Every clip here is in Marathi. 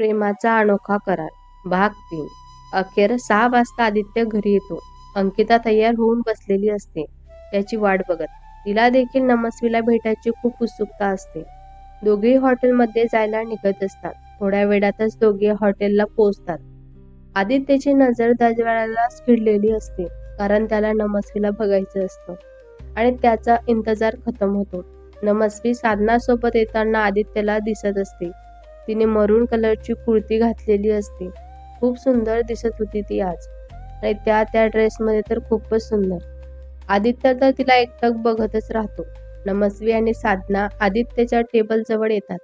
प्रेमाचा अनोखा करार भाग 3. अखेर 6 वाजता आदित्य घरी येतो. अंकिता तयार होऊन बसलेली असते त्याची वाट बघत. तिला देखील नमस्वीला भेटायची खूप उत्सुकता असते. दोघेही हॉटेलमध्ये जायला निघत असतात. थोड्या वेळातच दोघे हॉटेलला पोहोचतात. आदित्यची नजर दरवाजालाच खिळलेली असते, कारण त्याला नमस्वीला बघायचं असतं आणि त्याचा इंतजार खतम होतो. नमस्वी साधनासोबत येताना आदित्यला दिसत असते. तिने मरून कलरची कुर्ती घातलेली असते. खूप सुंदर दिसत होती ती आज, आणि त्या ड्रेसमध्ये तर खूपच सुंदर. आदित्य तर तिला एकटक बघतच राहतो. नमस्वी आणि साधना आदित्यच्या टेबल जवळ येतात.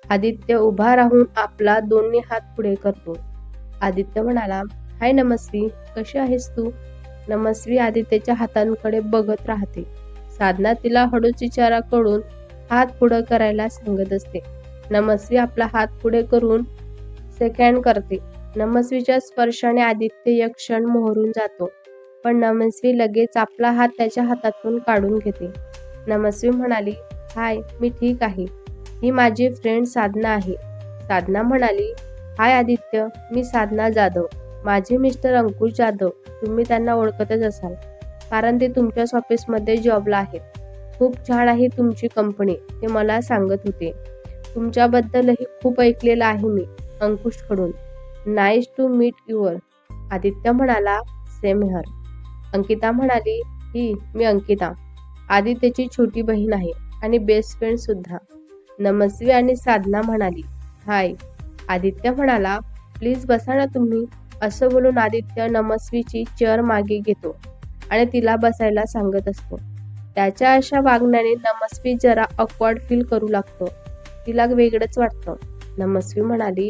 आदित्य उभा राहून आपला दोन्ही हात पुढे करतो. आदित्य म्हणाला, हाय नमस्वी, कशी आहेस तू? नमस्वी आदित्यच्या हातांकडे बघत राहते. साधना तिला हळूच इशारा करून हात पुढे करायला सांगत असते. नमस्वी आपला हात पुढे करून सेकंड करते. नमस्वीच्या स्पर्शाने आदित्य एक क्षण मोहरून जातो, पण नमस्वी लगेच आपला हात त्याच्या हातातून काढून घेते. नमस्वी म्हणाली, हाय, मी ठीक आहे. ही माझी फ्रेंड साधना आहे. साधना म्हणाली, हाय आदित्य, मी साधना जाधव. माझे मिस्टर अंकुश जाधव. तुम्ही त्यांना ओळखतच असाल, कारण ते तुमच्याच ऑफिसमध्ये जॉबला आहेत. खूप छान आहे तुमची कंपनी, ते मला सांगत होते. तुमच्याबद्दलही खूप ऐकलेलं आहे मी अंकुशकडून. Nice to meet your. Aditya म्हणाला, सेम हिअर. अंकिता म्हणाली, मी अंकिता, आदित्यची छोटी बहीण आहे आणि बेस्ट फ्रेंड सुद्धा. नमस्वी आणि साधना म्हणाली, हाय. आदित्य म्हणाला, प्लीज बसा ना तुम्ही. असं बोलून आदित्य नमस्वीची चेअर मागे घेतो आणि तिला बसायला सांगत असतो. त्याच्या अशा वागण्याने नमस्वी जरा ऑकवर्ड फील करू लागतो. तिला वेगळंच वाटतं. नमस्वी म्हणाली,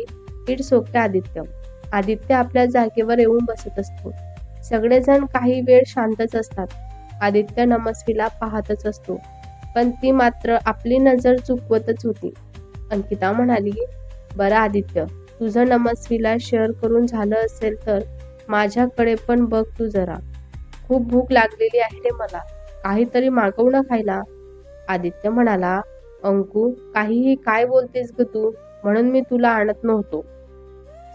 इट्स ओके आदित्य. आदित्य आपल्या जागेवर येऊन बसत असतो. सगळेजण काही वेळ शांतच असतात. आदित्य नमस्वीला पाहतच असतो, पण ती मात्र आपली नजर चुकवतच होती. अंकिता म्हणाली, बरं आदित्य, तुझं नमस्वीला शेअर करून झालं असेल तर माझ्याकडे पण बघ तू जरा. खूप भूक लागलेली आहे रे मला. काहीतरी मागव ना खायला. आदित्य म्हणाला, अंकू, काहीही काय बोलतेस ग तू? म्हणून मी तुला आणत नव्हतो.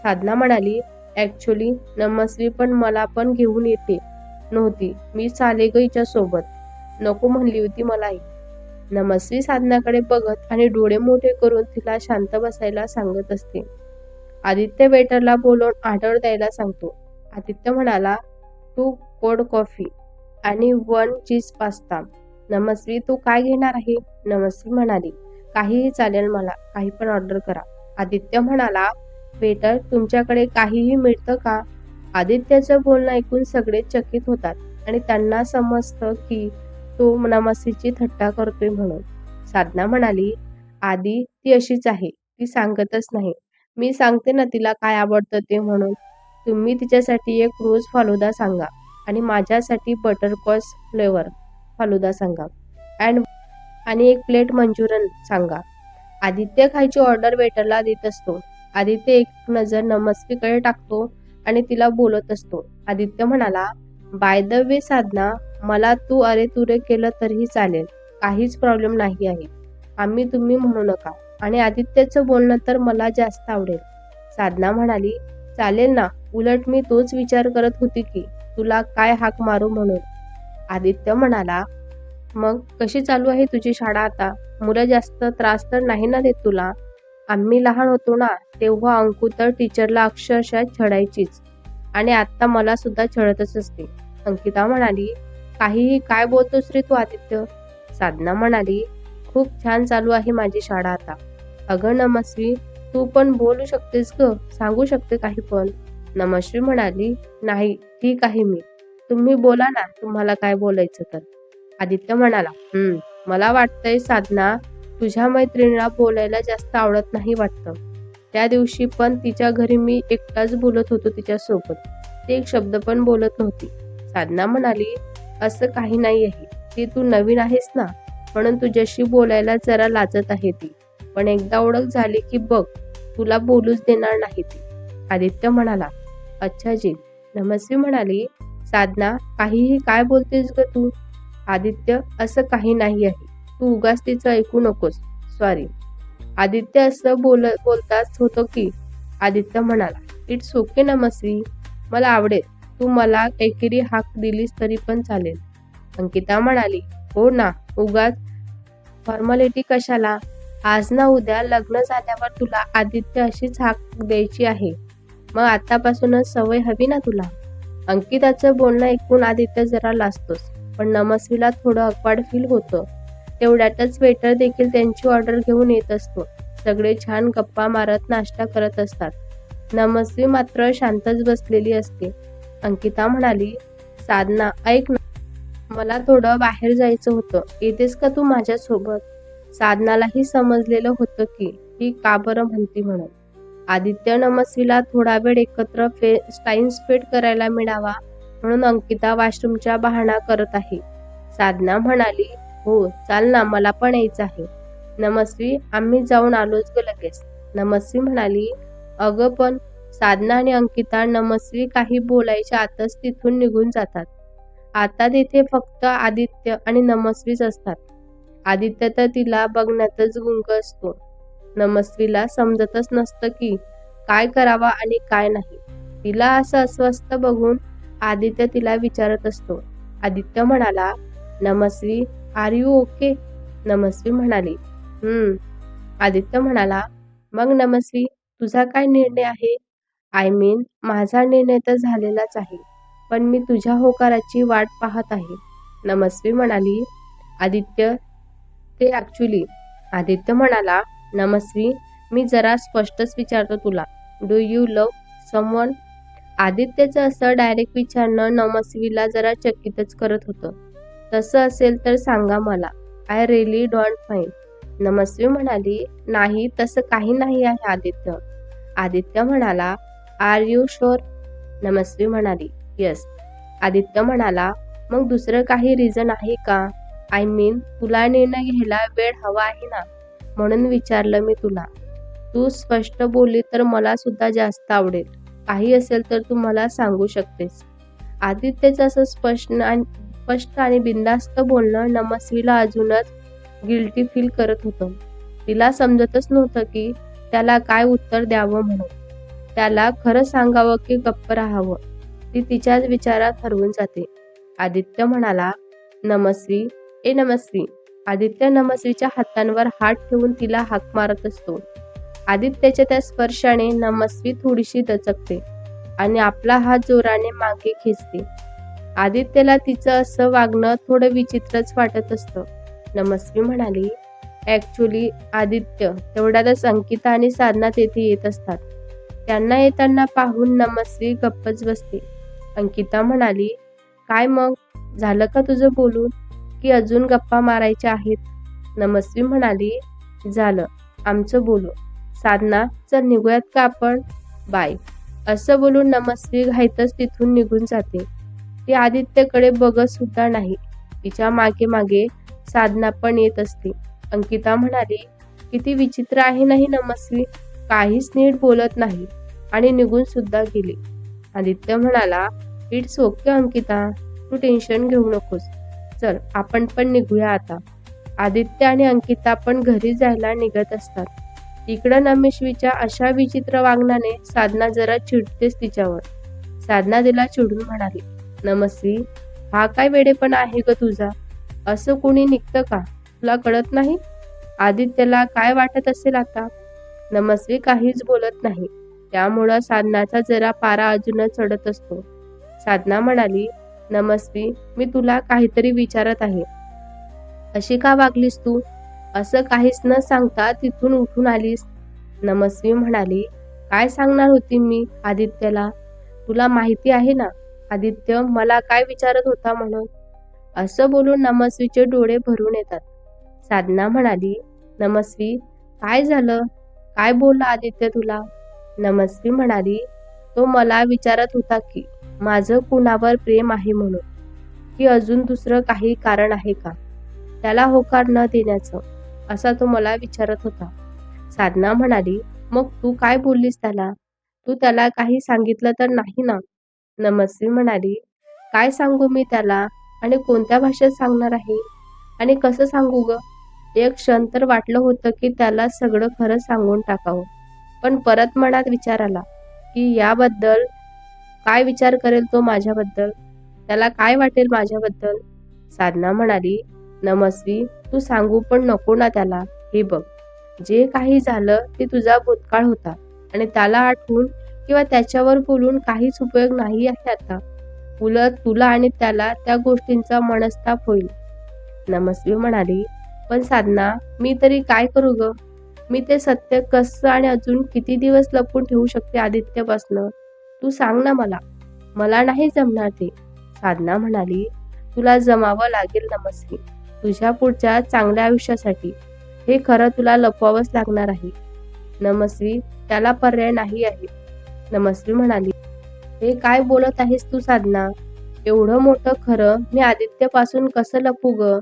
साधना म्हणाली, ऍक्च्युली नमस्वी पण मला पण घेऊन येते नव्हती. मी चाले ग हिच्या सोबत. नको म्हणली होती मलाही. नमस्वी साधनाकडे बघत आणि डोळे मोठे करून तिला शांत बसायला सांगत असते. आदित्य वेटरला बोलवून ऑर्डर द्यायला सांगतो. आदित्य म्हणाला, 2 कोल्ड कॉफी आणि 1 चीज पास्ता. नमस्वी, तू काय घेणार आहे? नमस्वी म्हणाली, काहीही चालेल मला, काही पण ऑर्डर करा. आदित्य म्हणाला, वेटर, तुमच्याकडे काहीही मिळतं का? आदित्यचं बोलणं ऐकून सगळे चकित होतात आणि त्यांना समजतं की तो नमस्वीची थट्टा करतोय म्हणून. साधना म्हणाली, आधी ती अशीच आहे, ती सांगतच नाही. मी सांगते ना तिला काय आवडतं ते म्हणून. तुम्ही तिच्यासाठी एक रोज फालुदा सांगा आणि माझ्यासाठी बटरस्कॉच फ्लेवर फालुदा सांगा आणि 1 प्लेट मंचुरियन सांगा. आदित्य खायची ऑर्डर वेटरला देत असतो. आदित्य एक नजर नमस्वीकडे टाकतो आणि तिला बोलत असतो. आदित्य म्हणाला, बाय द वे साधना, मला तू अरे तुरे केलं तरीही चालेल, काहीच प्रॉब्लेम नाही आहे. आम्ही तुम्ही म्हणू नका, आणि आदित्यचं बोलणं तर मला जास्त आवडेल. साधना म्हणाली, चालेल ना, उलट मी तोच विचार करत होती की तुला काय हाक मारू म्हणून. आदित्य म्हणाला, मग कशी चालू आहे तुझी शाळा आता? मुलं जास्त त्रास तर नाही ना देत तुला? आम्ही लहान होतो ना तेव्हा अंकू तर टीचरला अक्षरशः छळायचीच, आणि आता मला सुद्धा छळतच असते. अंकिता म्हणाली, काहीही काय बोलतोस रे तू आदित्य? साधना म्हणाली, खूप छान चालू आहे माझी शाळा आता. अगं नमस्वी, तू पण बोलू शकतेस ग, सांगू शकते काही पण. नमस्वी म्हणाली, नाही, ठीक आहे मी. तुम्ही बोला ना, तुम्हाला काय बोलायचं तर. आदित्य म्हणाला, मला वाटतंय साधना, तुझ्या मैत्रिणीला बोलायला जास्त आवडत नाही वाटतं. त्या दिवशी पण तिच्या घरी मी एकटाच बोलत होतो तिच्यासोबत. ती एक शब्द पण बोलत नव्हती. साधना म्हणाली, असं काही नाही आहे. ती तू नवीन आहेस ना, म्हणून तुझ्याशी बोलायला जरा लाजत आहे ती. पण एकदा ओळख झाली की बघ, तुला बोलूच देणार नाही ती. आदित्य म्हणाला, अच्छा जी. नमस्वी म्हणाली, साधना, काहीही काय बोलतेस ग तू? आदित्य, असं काही नाही आहे. तू उगाच तिचं ऐकू नकोस. सॉरी. आदित्य असं बोलताच होतो की आदित्य म्हणाला, इट्स ओके नमस्वी, मला आवडेल. तू मला एकेरी हाक दिलीस तरी पण चालेल. अंकिता म्हणाली, हो ना, उगाच फॉर्मॅलिटी कशाला? आज ना उद्या लग्न झाल्यावर तुला आदित्य अशीच हाक द्यायची आहे. मग आतापासूनच सवय हवी ना तुला. अंकिताचं बोलणं ऐकून आदित्य जरा लाजतोच, पण नमस्वीला थोडं अकवाड फील होतं. तेवढ्यातच वेटर देखील त्यांची ऑर्डर घेऊन येत असतो. सगळे छान गप्पा मारत नाश्ता करत असतात. नमस्वी मात्र शांतच बसलेली असते. अंकिता म्हणाली, साधना ऐक ना, मला थोडं बाहेर जायचं होतं. येतेस का तू माझ्यासोबत? साधनालाही समजलेलं होतं की ही का बरं म्हणती म्हणून. आदित्य नमस्वीला थोडा वेळ एकत्र टाइम स्पेंड करायला मिळावा म्हणून अंकिता वॉशरूमच्या बहाणा करत आहे. साधना म्हणाली, हो चाल ना, मला पण यायचं आहे. नमस्वी, आम्ही जाऊन आलोच ग लगेच. नमस्वी म्हणाली, अगं पण. साधना आणि अंकिता नमस्वी काही बोलायच्या आतच तिथून निघून जातात. आता तिथे फक्त आदित्य आणि नमस्वीच असतात. आदित्य तर तिला बघण्यातच गुंग असतो. नमस्वीला समजतच नसतं की काय करावा आणि काय नाही. तिला असं अस्वस्थ बघून आदित्य तिला विचारत असतो. आदित्य म्हणाला, Namasvi, R you okay? Namasvi म्हणाली, आदित्य म्हणाला, मग नमस्वी, तुझा काय निर्णय आहे? आय मीन, माझा निर्णय तर झालेलाच आहे, पण मी तुझ्या होकाराची वाट पाहत आहे. नमस्वी म्हणाली, आदित्य, ते ॲक्च्युली. आदित्य म्हणाला, नमस्वी, मी जरा स्पष्टच विचारतो तुला, डू यू लव्ह समवन? आदित्यचं असं डायरेक्ट विचारणं नमस्वीला जरा चकितच करत होतं. तसं असेल तर सांगा मला. I really don't mind. Namasvi म्हणाली, नाही तसं काही नाही आहे आदित्य. आदित्य म्हणाला, आर यू शुअर? नमस्वी म्हणाली, येस. आदित्य म्हणाला, मग दुसरं काही रिझन आहे का? आय मीन, तुला निर्णय घ्यायला वेळ हवा आहे ना, म्हणून विचारलं मी तुला. तू स्पष्ट बोलली तर मला सुद्धा जास्त आवडेल. काही असेल तर तू मला सांगू शकतेस. आदित्यचं असं स्पष्ट आणि बिनधास्त बोलणं नमस्वीला अजूनच गिल्टी फील करत होतं. तिला समजतच नव्हतं की त्याला काय उत्तर द्यावं म्हणून. त्याला खरं सांगावं की गप्प राहावं. ती तिच्याच विचारात हरवून जाते. आदित्य म्हणाला, नमस्वी, ए नमस्वी. आदित्य नमस्वीच्या हातांवर हात ठेवून तिला हाक मारत असतो. आदित्यच्या त्या स्पर्शाने नमस्वी थोडीशी दचकते आणि आपला हात जोराने मागे खेचते. आदित्यला तिचं असं वागणं थोडं विचित्रच वाटत असतं. नमस्वी म्हणाली, ॲक्च्युली आदित्य. तेवढ्यातच अंकिता आणि साधना तेथे येत असतात. त्यांना येताना पाहून नमस्वी गप्पच बसते. अंकिता म्हणाली, काय मग, झालं का तुझं बोलून, की अजून गप्पा मारायच्या आहेत? नमस्वी म्हणाली, झालं आमचं बोलू. साधना, चल निघूयात का आपण? बाय. असं बोलून नमस्वी घाईतच तिथून निघून जाते. ती आदित्यकडे बघत सुद्धा नाही. तिच्या मागे मागे साधना पण येत असते. अंकिता म्हणाली, किती विचित्र आहे नाही नमस्वी, काहीच नीट बोलत नाही आणि निघून सुद्धा गेली. आदित्य म्हणाला, इट्स ओके अंकिता, तू टेन्शन घेऊ नकोस. चल आपण पण निघूया आता. आदित्य आणि अंकिता पण घरी जायला निघत असतात. इकडं नमस्वीच्या अशा विचित्र वागण्याने साधना जरा चिडतेच तिच्यावर. साधना तिला चिडून म्हणाली, नमस्वी, हा काय वेडेपणा आहे ग तुझा? असं कोणी निघतं का? तुला कळत नाही? आदित्यला काय वाटत असेल आता? नमस्वी काहीच बोलत नाही. त्यामुळं साधनाचा जरा पारा अजूनच चढत असतो. साधना म्हणाली, नमस्वी, मी तुला काहीतरी विचारत आहे. अशी का वागलीस तू? असं काहीच न सांगता तिथून उठून आलीस? नमस्वी म्हणाली, काय सांगणार होती मी आदित्यला? तुला माहिती आहे ना आदित्य मला काय विचारत होता म्हणून. असं बोलून नमस्वीचे डोळे भरून येतात. साधना म्हणाली, नमस्वी, काय झालं? काय बोलला आदित्य तुला? नमस्वी म्हणाली, तो मला विचारत होता की माझं कुणावर प्रेम आहे म्हणून, की अजून दुसरं काही कारण आहे का त्याला होकार न देण्याचं, असा तो मला विचारत होता. साधना म्हणाली, मग तू काय बोललीस त्याला? तू त्याला काही सांगितलं तर नाही ना? नमस्वी म्हणाली, काय सांगू मी त्याला, आणि कोणत्या भाषेत सांगणार आहे, आणि कसं सांगू ग? एक क्षण तर वाटलं होतं की त्याला सगळं खरं सांगून टाकावं, पण परत मनात विचार आला की याबद्दल काय विचार करेल तो माझ्याबद्दल, त्याला काय वाटेल माझ्याबद्दल. साधना म्हणाली, नमस्वी, तू सांगू पण नको ना त्याला. हे बघ, जे काही झालं ते तुझा भूतकाळ होता आणि त्याला आठवून किंवा त्याच्यावर बोलून काहीच उपयोग नाही आहे आता. उलट तुला आणि त्याला त्या गोष्टींचा मनस्ताप होईल. नमस्वी म्हणाली, पण साधना, मी तरी काय करू ग? मी ते सत्य कसं आणि अजून किती दिवस लपवून ठेवू शकते आदित्यपासनं? तू सांग ना मला. मला नाही जमणार ते. साधना म्हणाली, तुला जमावं लागेल नमस्वी. तुझ्या पुढच्या चांगल्या आयुष्यासाठी हे खरं तुला लपवावंच लागणार आहे. नमस्वी, त्याला पर्याय नाही आहे. नमस्वी म्हणाली, हे काय बोलत आहेस तू साधना? एवढं मोठं खरं मी आदित्यपासून कसं लपू ग?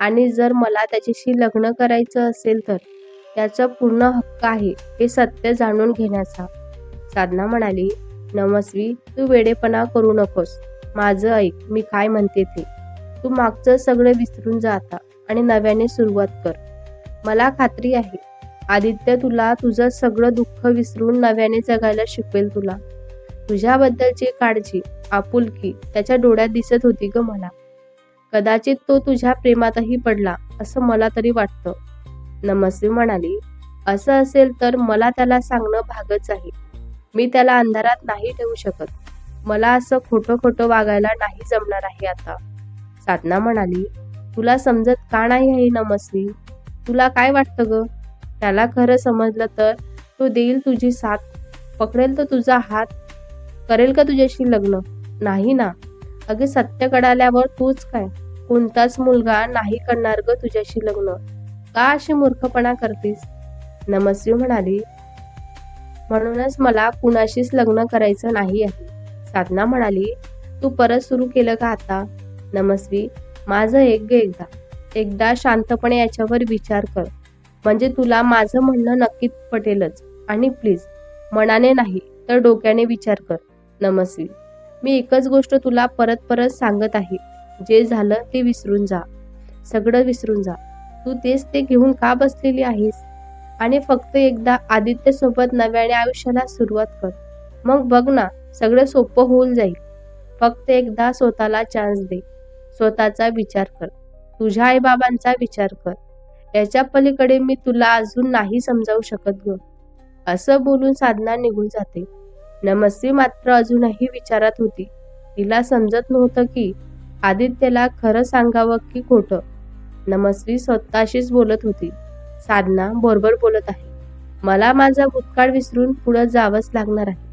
आणि जर मला त्याच्याशी लग्न करायचं असेल तर त्याचा पूर्ण हक्क आहे हे सत्य जाणून घेण्याचा. साधना म्हणाली, नमस्वी, तू वेडेपणा करू नकोस. माझं ऐक, मी काय म्हणते ते. तू मागचं सगळं विसरून जा आता आणि नव्याने सुरुवात कर. मला खात्री आहे आदित्य तुला तुझं सगळं दुःख विसरून नव्याने जगायला शिकवेल तुला. तुझ्याबद्दलची काळजी, आपुलकी त्याच्या डोळ्यात दिसत होती ग मला. कदाचित तो तुझ्या प्रेमातही पडला असं मला तरी वाटतं. नमस्वी म्हणाली, असं असेल तर मला त्याला सांगणं भागच आहे. मी त्याला अंधारात नाही ठेवू शकत. मला असं खोटं खोटं वागायला नाही जमणार आहे आता. साधना म्हणाली, तुला समजत का नाही आहे नमस्वी? तुला काय वाटतं ग? त्याला खरं समजलं तर तो देईल तुझी साथ, पकडेल तो तुझा हात, करेल का तुझ्याशी लग्न? नाही ना. अगं सत्य कळाल्यावर तूच काय, कोणताच मुलगा नाही करणार ग तुझ्याशी लग्न. का अशी मूर्खपणा करतीस? नमस्वी म्हणाली, म्हणूनच मला कुणाशीच लग्न करायचं नाही आहे. साधना म्हणाली, तू परत सुरू केलं का आता? नमस्वी, माझं एक ग एकदा. एकदा शांतपणे याच्यावर विचार कर, म्हणजे तुला माझं म्हणणं नक्कीच पटेलच. आणि प्लीज, मनाने नाही तर डोक्याने विचार कर. नमस्वी, मी एकच गोष्ट तुला परत परत सांगत आहे. जे झालं ते विसरून जा. सगळं विसरून जा. तू तेच ते घेऊन का बसलेली आहेस? आणि फक्त एकदा आदित्य सोबत नव्याने आयुष्याला सुरुवात कर. मग बघ ना, सगळं सोपं होऊन जाईल. फक्त एकदा स्वतःला चान्स दे. स्वतःचा विचार कर. तुझ्या आईबाबांचा विचार कर. याच्या पलीकडे मी तुला अजून नाही समजावू शकत ग. असं बोलून साधना निघून जाते. नमस्वी मात्र अजूनही विचारात होती. तिला समजत नव्हतं की आदित्यला खरं सांगावं की खोटं. नमस्वी स्वतःशीच बोलत होती, साधना बरोबर बोलत आहे. मला माझा भूतकाळ विसरून पुढे जावंच लागणार आहे.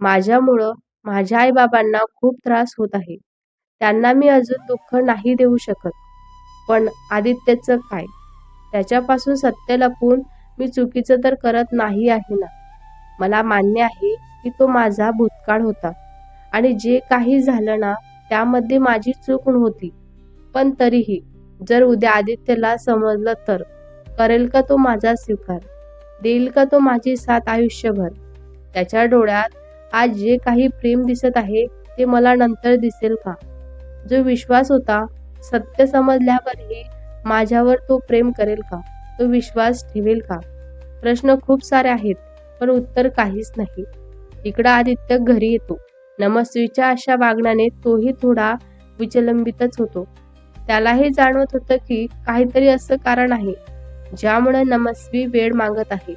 माझ्यामुळं माझ्या आईबाबांना खूप त्रास होत आहे. त्यांना मी अजून दुःख नाही देऊ शकत. पण आदित्यचं काय? त्याच्यापासून सत्य लपवून मी चुकीचं तर करत नाही आहे ना. मला मान्य आहे की तो माझा भूतकाळ होता आणि जे काही झालं ना त्यामध्ये माझी चूक नव्हती. पण तरीही जर उद्या आदित्यला समजलं तर करेल का तो माझा स्वीकार? देईल का तो माझी साथ आयुष्यभर? त्याच्या डोळ्यात आज जे काही प्रेम दिसत आहे ते मला नंतर दिसेल का? जो विश्वास होता, सत्य समजल्यावरही माझ्यावर तो प्रेम करेल का? तो विश्वास ठेवेल का? प्रश्न खूप सारे आहेत, पण उत्तर काहीच नाही. इकडं आदित्य घरी येतो. नमस्वीच्या अशा वागण्याने तोही थोडा विचलितच होतो. त्यालाही जाणवत होतं की काहीतरी असं कारण आहे ज्यामुळे नमस्वी वेळ मागत आहे.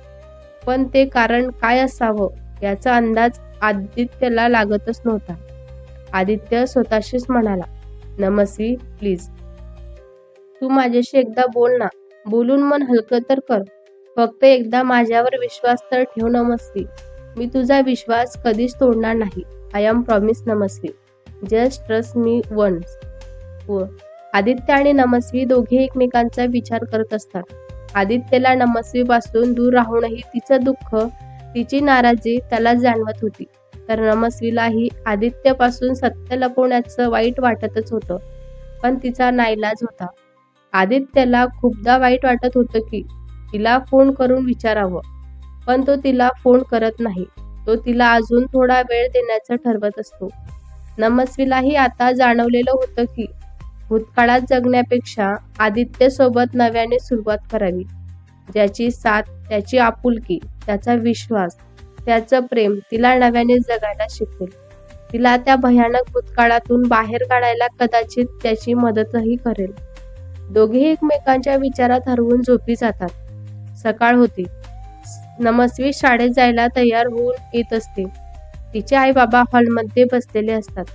पण ते कारण काय असावं याचा अंदाज आदित्यला लागतच नव्हता. आदित्य स्वतःशीच म्हणाला, नमस्वी प्लीज, तू माझ्याशी एकदा बोल ना. बोलून मन हलकं तर कर. फक्त एकदा माझ्यावर विश्वास तर ठेव नमस्वी. मी तुझा विश्वास कधीच तोडणार नाही. I am promise Namasvi. Just trust me once. Aditya आणि नमस्वी दोघे एकमेकांचा विचार करत असतात. आदित्यला नमस्वीपासून दूर राहूनही तिचं दुःख, तिची नाराजी त्याला जाणवत होती. तर नमस्वीलाही आदित्यपासून सत्य लपवण्याचं वाईट वाटतच होतं. पण तिचा नाईलाज होता. आदित्यला खूपदा वाईट वाटत होतं की तिला फोन करून विचारावं, पण तो तिला फोन करत नाही. तो तिला अजून थोडा वेळ देण्याचं ठरवत असतो. नमस्वीलाही आता जाणवलेलं होतं की भूतकाळात जगण्यापेक्षा आदित्यसोबत नव्याने सुरुवात करावी. ज्याची साथ, त्याची आपुलकी, त्याचा विश्वास, त्याचं प्रेम तिला नव्याने जगायला शिकवेल. तिला त्या भयानक भूतकाळातून बाहेर काढायला कदाचित त्याची मदतही करेल. दोघेही एकमेकांच्या विचारात हरवून झोपी जातात. सकाळ होती. नमस्वी शाळेत जायला तयार होऊन येत असते. तिचे आई बाबा हॉलमध्ये बसलेले असतात.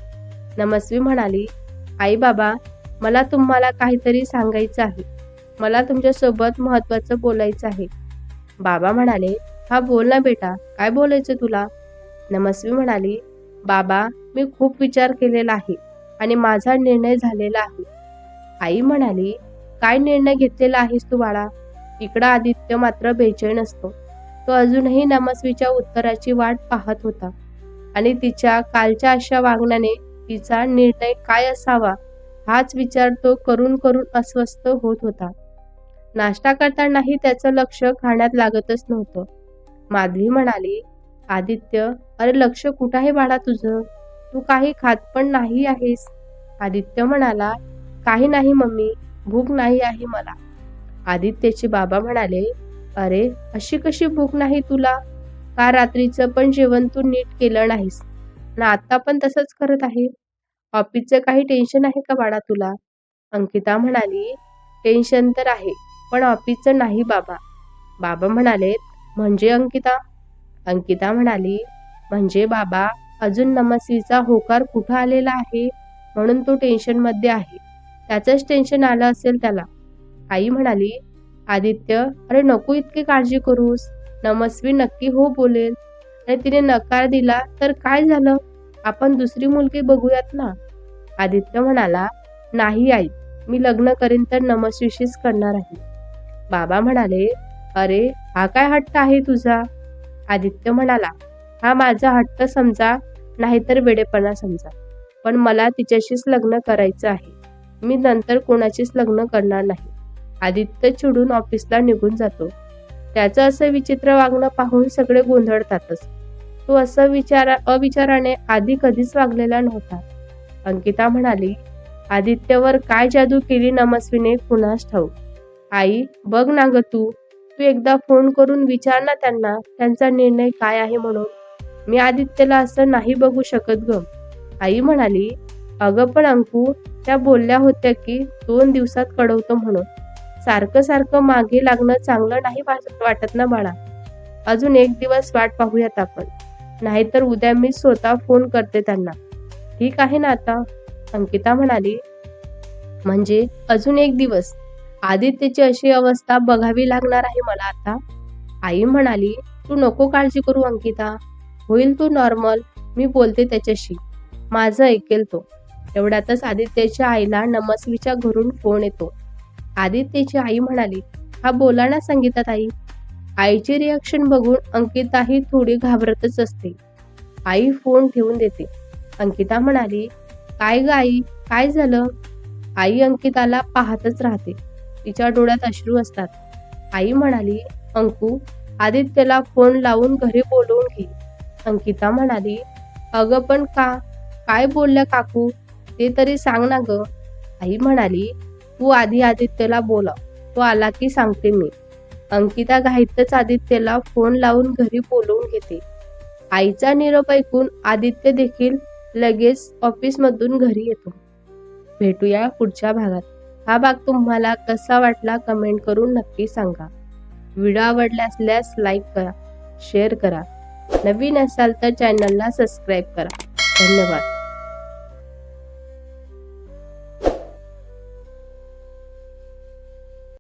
नमस्वी म्हणाली, आई बाबा, मला तुम्हाला काहीतरी सांगायचं आहे. मला तुमच्यासोबत महत्वाचं बोलायचं आहे. बाबा म्हणाले, हा बोल ना बेटा, काय बोलायचं तुला? नमस्वी म्हणाली, बाबा, मी खूप विचार केलेला आहे आणि माझा निर्णय झालेला आहे. आई म्हणाली, काय निर्णय घेतलेला आहेस तू बाळा? इकडं आदित्य मात्र बेचैन असतो. तो अजूनही नमस्वीच्या उत्तराची वाट पाहत होता आणि तिच्या कालच्या अशा वागण्याने तिचा निर्णय काय असावा हाच विचार तो करून करून अस्वस्थ होत होता. नाश्ता करतानाही त्याचं लक्ष खाण्यात लागतच नव्हतं. माधवी म्हणाली, आदित्य, अरे लक्ष कुठं आहे बाळा तुझं? तू काही खात पण नाही आहेस. आदित्य म्हणाला, काही नाही मम्मी, भूक नाही आहे मला. आदित्यचे बाबा म्हणाले, अरे अशी कशी भूक नाही तुला? का रात्रीचं पण जेवण तू नीट केलं नाहीस ना? आता पण तसंच करत आहे. ऑफिसचं काही टेन्शन आहे का बाळा तुला? अंकिता म्हणाली, टेन्शन तर आहे, पण ऑफिसचं नाही बाबा. बाबा म्हणाले, म्हणजे अंकिता? अंकिता म्हणाली, म्हणजे बाबा, अजून नमस्वीचा होकार कुठं आलेला आहे म्हणून तो टेन्शनमध्ये आहे. त्याचंच टेन्शन आलं असेल त्याला. आई म्हणाली, आदित्य, अरे नको इतकी काळजी करूस. नमस्वी नक्की हो बोलेल आणि तिने नकार दिला तर काय झालं? आपण दुसरी मुलगी बघूयात ना. आदित्य म्हणाला, नाही आई, मी लग्न करीन तर नमस्वीशीच करणार आहे. बाबा म्हणाले, अरे हा काय हट्ट आहे तुझा? आदित्य म्हणाला, हा माझा हट्ट समजा नाहीतर वेडेपणा समजा, पण मला तिच्याशीच लग्न करायचं आहे. मी नंतर कोणाशीच लग्न करणार नाही. आदित्य चिडून ऑफिसला निघून जातो. त्याचं असं विचित्र वागणं पाहून सगळे गोंधळतातच. तो असं अविचाराने आधी कधीच वागलेला नव्हता. अंकिता म्हणाली, आदित्यवर काय जादू केली नमस्वीने कुणास ठाऊक. आई, बघ ना ग तू एकदा फोन करून विचार ना त्यांना त्यांचा निर्णय काय आहे म्हणून. मी आदित्यला असं नाही बघू शकत ग. आई म्हणाली, अगं पण अंकू, त्या बोलल्या होत्या की 2 दिवसात कळवतो म्हणून. सारखं सारखं मागे लागणं चांगलं नाही वाटत ना बाळा. अजून 1 दिवस वाट पाहूयात आपण, नाहीतर उद्या मी स्वतः फोन करते त्यांना. ठीक आहे ना आता? अंकिता म्हणाली, म्हणजे अजून 1 दिवस? आदित्यची अशी अवस्था बघावी लागणार आहे मला आता. आई म्हणाली, तू नको काळजी करू अंकिता, होईल तू नॉर्मल. मी बोलते त्याच्याशी, माझं ऐकेल तो. एवढ्यातच आदित्यच्या आईला नमस्वीच्या घरून फोन येतो. आदित्यची आई म्हणाली, हा बोला ना संगीता ताई. आईची रिॲक्शन बघून अंकिताही थोडी घाबरतच असते. आई फोन ठेवून देते. अंकिता म्हणाली, काय ग आई, काय झालं? आई अंकिताला पाहतच राहते. तिच्या डोळ्यात अश्रू असतात. आई म्हणाली, अंकू, आदित्यला फोन लावून घरी बोलवून घे. अंकिता म्हणाली, अगं पण का? काय बोलल्या काकू? ते तरी सांग ना ग. आई म्हणाली, तू आधी आदित्यला बोलाव, तो आला की सांगते मी. अंकिता घाईतच आदित्यला फोन लावून घरी बोलवून घेते. आईचा निरोप ऐकून आदित्य देखील लगेच ऑफिसमधून घरी येतो. भेटूया पुढच्या भागात. हा भाग तुम्हाला कसा वाटला कमेंट करून नक्की सांगा. व्हिडिओ आवडला असल्यास लाईक करा, शेअर करा. नवीन असाल तर चॅनलला सबस्क्राईब करा. धन्यवाद.